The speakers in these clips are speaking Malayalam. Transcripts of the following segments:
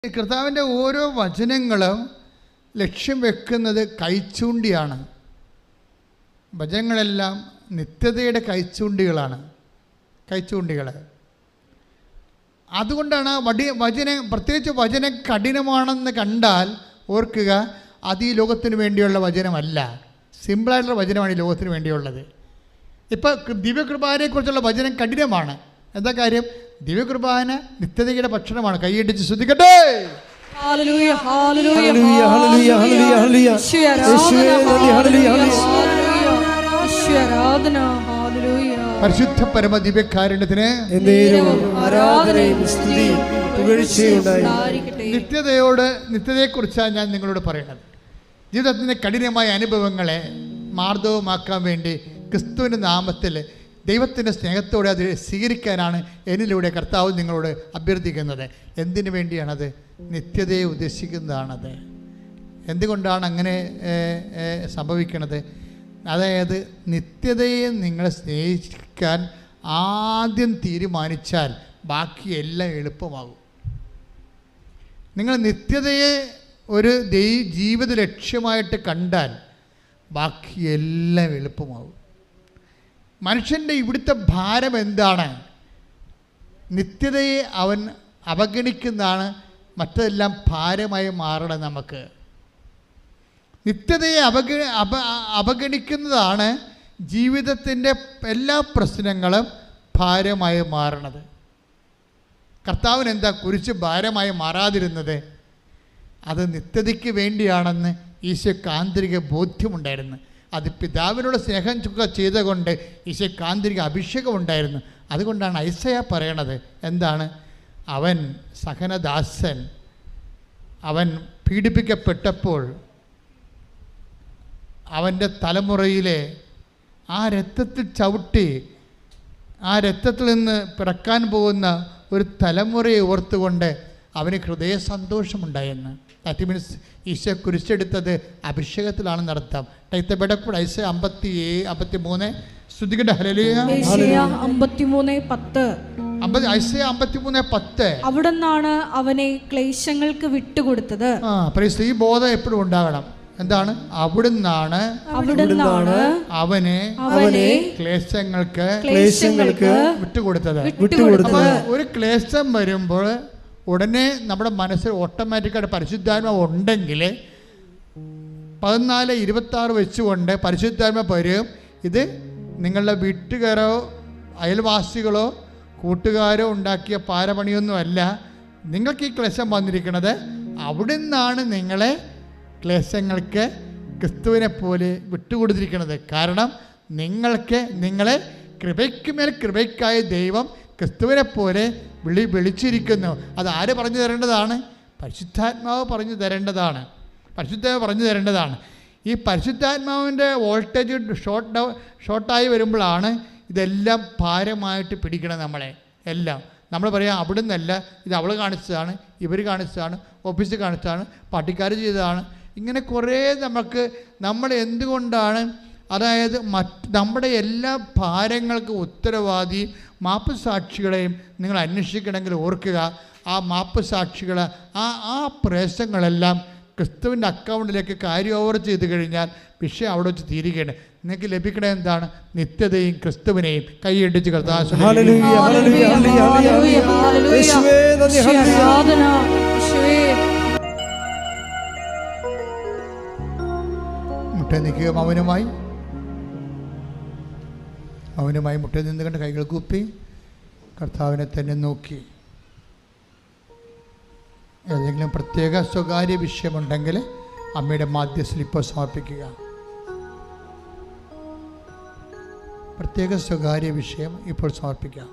കർത്താവിൻ്റെ ഓരോ വചനങ്ങളും ലക്ഷ്യം വെക്കുന്നത് കൈച്ചൂണ്ടിയാണ്. വചനങ്ങളെല്ലാം നിത്യതയുടെ കൈച്ചൂണ്ടികളാണ്, കൈച്ചൂണ്ടികൾ. അതുകൊണ്ടാണ് വചനം, പ്രത്യേകിച്ച് വചനം കഠിനമാണെന്ന് കണ്ടാൽ ഓർക്കുക, അത് ഈ ലോകത്തിന് വേണ്ടിയുള്ള വചനമല്ല, സിമ്പിളായിട്ടുള്ള വചനമാണ് ഈ ലോകത്തിന് വേണ്ടിയുള്ളത്. ഇപ്പോൾ ദിവ്യകൃപാനെക്കുറിച്ചുള്ള വചനം കഠിനമാണ്. എന്താ കാര്യം? ദിവ്യകൃപാന നിത്യതയുടെ ഭക്ഷണമാണ്. കൈയടിച്ച് ശ്രദ്ധിക്കട്ടെ. പരിശുദ്ധ പരമ ദിവ്യകാരുണ്യത്തിന് നിത്യതയെക്കുറിച്ചാണ് ഞാൻ നിങ്ങളോട് പറയുന്നത്. ജീവിതത്തിൻ്റെ കഠിനമായ അനുഭവങ്ങളെ മാർദ്ദവമാക്കാൻ വേണ്ടി ക്രിസ്തുവിൻ്റെ നാമത്തിൽ ദൈവത്തിൻ്റെ സ്നേഹത്തോടെ അത് സ്വീകരിക്കാനാണ് എന്നിലൂടെ കർത്താവ് നിങ്ങളോട് അഭ്യർത്ഥിക്കുന്നത്. എന്തിനു വേണ്ടിയാണത്? നിത്യതയെ ഉദ്ദേശിക്കുന്നതാണത്. എന്തുകൊണ്ടാണ് അങ്ങനെ സംഭവിക്കുന്നത്? അതായത് നിത്യതയെ നിങ്ങളെ സ്നേഹിക്കാൻ ആദ്യം തീരുമാനിച്ചാൽ ബാക്കിയെല്ലാം എളുപ്പമാകും. നിങ്ങൾ നിത്യതയെ ഒരു ജീവിത ലക്ഷ്യമായിട്ട് കണ്ടാൽ ബാക്കിയെല്ലാം എളുപ്പമാകും. മനുഷ്യൻ്റെ ഇവിടുത്തെ ഭാരം എന്താണ്? നിത്യതയെ അവൻ അവഗണിക്കുന്നതാണ് മറ്റെല്ലാം ഭാരമായി മാറണം. നമുക്ക് നിത്യതയെ അവഗണിക്കുന്നതാണ് ജീവിതത്തിൻ്റെ എല്ലാ പ്രശ്നങ്ങളും ഭാരമായി മാറണത്. കർത്താവിന് എന്താ കുരിശ് ഭാരമായി മാറാതിരുന്നത്? അത് നിത്യതയ്ക്ക് വേണ്ടിയാണെന്ന് ഈശോയ്ക്ക് ആന്തരിക ബോധ്യമുണ്ടായിരുന്നു. അത് പിതാവിനോട് സ്നേഹം ചെയ്തുകൊണ്ട് ഈശോയ്ക്ക് ആന്തരിക അഭിഷേകം ഉണ്ടായിരുന്നു. അതുകൊണ്ടാണ് ഐസയാ പറയണത് എന്താണ്? അവൻ സഹനദാസൻ, അവൻ പീഡിപ്പിക്കപ്പെട്ടപ്പോൾ അവൻ്റെ തലമുറയിലെ ആ രക്തത്തിൽ ചവിട്ടി, ആ രക്തത്തിൽ നിന്ന് പിറക്കാൻ പോകുന്ന ഒരു തലമുറയെ ഓർത്തുകൊണ്ട് അവന് ഹൃദയ സന്തോഷമുണ്ടായെന്ന്. ദാറ്റ് മീൻസ് ഈശോ കുരിശെടുത്തത് അഭിഷേകത്തിലാണെന്ന് അർത്ഥം. ഐസയ 53 ശ്രുതികട്ടെ. ഹല്ലേലൂയ. ഐസയ 53:10 അവിടുന്നാണ് അവനെ ക്ലേശങ്ങൾക്ക് വിട്ടുകൊടുത്തത്. ഈ ബോധം എപ്പോഴും ഉണ്ടാകണം. എന്താണ്? അവിടുന്നാണ് അവനെ ക്ലേശങ്ങൾക്ക് വിട്ടുകൊടുത്തത്. ഒരു ക്ലേശം വരുമ്പോൾ ഉടനെ നമ്മുടെ മനസ്സിൽ ഓട്ടോമാറ്റിക്കായിട്ട് പരിശുദ്ധാത്മ ഉണ്ടെങ്കിൽ 14:26 വെച്ചുകൊണ്ട് പരിശുദ്ധാത്മ വരും. ഇത് നിങ്ങളുടെ വീട്ടുകാരോ അയൽവാസികളോ കൂട്ടുകാരോ ഉണ്ടാക്കിയ പാരപണിയൊന്നുമല്ല. നിങ്ങൾക്ക് ഈ ക്ലേശം വന്നിരിക്കുന്നത് അവിടെ നിന്നാണ്. നിങ്ങളെ ക്ലേശങ്ങൾക്ക് ക്രിസ്തുവിനെ പോലെ വിട്ടുകൊടുത്തിരിക്കുന്നത്. കാരണം നിങ്ങളെ കൃപയ്ക്കുമേൽ കൃപയ്ക്കായ ദൈവം ക്രിസ്തുവിനെ പോലെ വിളിച്ചിരിക്കുന്നു. അത് ആര് പറഞ്ഞു തരേണ്ടതാണ്? പരിശുദ്ധാത്മാവ് പറഞ്ഞു തരേണ്ടതാണ്. ഈ പരിശുദ്ധാത്മാവിൻ്റെ വോൾട്ടേജ് ഷോർട്ടായി വരുമ്പോഴാണ് ഇതെല്ലാം ഭാരമായിട്ട് പിടിക്കണം നമ്മളെ. എല്ലാം നമ്മൾ പറയാം അവിടെ നിന്നല്ല, ഇത് അവൾ കാണിച്ചതാണ്, ഇവർ കാണിച്ചതാണ്, ഓഫീസിൽ കാണിച്ചതാണ്, പാർട്ടിക്കാർ ചെയ്തതാണ്. ഇങ്ങനെ കുറേ നമ്മൾ എന്തുകൊണ്ടാണ്, അതായത് നമ്മുടെ എല്ലാ ഭാരങ്ങൾക്കും ഉത്തരവാദി മാപ്പ് സാക്ഷികളെയും നിങ്ങൾ അന്വേഷിക്കണമെങ്കിൽ ഓർക്കുക, ആ മാപ്പ് സാക്ഷികൾ ആ പ്രേസങ്ങളെല്ലാം ക്രിസ്തുവിൻ്റെ അക്കൗണ്ടിലേക്ക് കാര്യം ഓവർ ചെയ്ത് കഴിഞ്ഞാൽ വിഷയം അവിടെ വെച്ച് തീരുകയാണ്. നിങ്ങൾക്ക് ലഭിക്കണേ എന്താണ്? നിത്യതയും ക്രിസ്തുവിനെയും. കൈയടിച്ച് കർത്താവ് മുട്ട നിൽക്കുക. മൗനമായി മുട്ട നിന്ന് കണ്ട് കൈകൾ കൂപ്പി കർത്താവിനെ തന്നെ നോക്കി. ഏതെങ്കിലും പ്രത്യേക സ്വകാര്യ വിഷയമുണ്ടെങ്കിൽ അമ്മയുടെ മാധ്യസ്ഥയിൽ ഇപ്പോൾ സമർപ്പിക്കുക. പ്രത്യേക സ്വകാര്യ വിഷയം ഇപ്പോൾ സമർപ്പിക്കുക.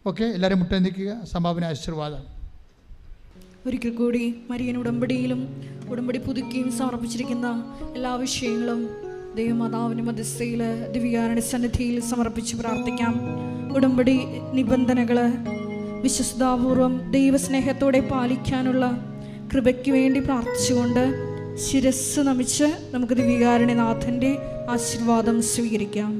ഓക്കെ, എല്ലാവരും മുട്ടെന്തിക്കുക. സമാപന ആശീർവാദം. ഒരിക്കൽ കൂടി മരിയൻ ഉടമ്പടിയിലും ഉടമ്പടി പുതുക്കിയും സമർപ്പിച്ചിരിക്കുന്ന എല്ലാ വിഷയങ്ങളും ദൈവമാതാവിൻ്റെ മധ്യസ്ഥയിൽ ദിവ്യകാരുണ്യ സന്നിധിയിൽ സമർപ്പിച്ച് പ്രാർത്ഥിക്കാം. ഉടമ്പടി നിബന്ധനകൾ വിശ്വസ്താപൂർവം ദൈവസ്നേഹത്തോടെ പാലിക്കാനുള്ള കൃപയ്ക്ക് വേണ്ടി പ്രാർത്ഥിച്ചുകൊണ്ട് ശിരസ് നമിച്ച് നമുക്ക് ദിവ്യകാരുണ്യനാഥൻ്റെ ആശീർവാദം സ്വീകരിക്കാം.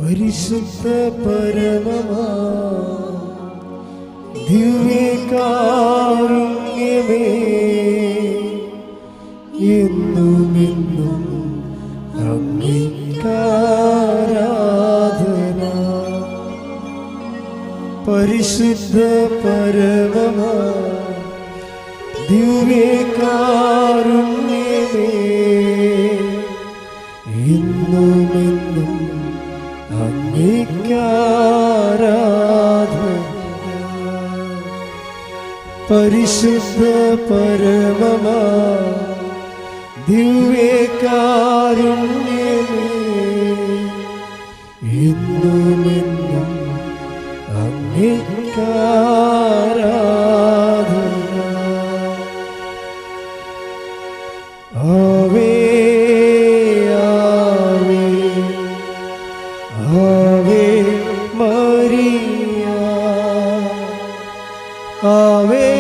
പരിശുദ്ധ പരമമാ ദിവ്യകാരുണ്യമേ, എന്നുമെന്നും അങ്ങേക്കാരാധന. പരിശുദ്ധ പരമമാ ദിവ്യകാരുണ്യമേ, എന്നുമെന്നും അങ്ങേക്കാരാധന. പരിശുദ്ധ പരമമാ ദിവ്യകാരുണ്യമേ, എന്നുമെന്നും അങ്ങേക്കാരാധന. ആവേ Ave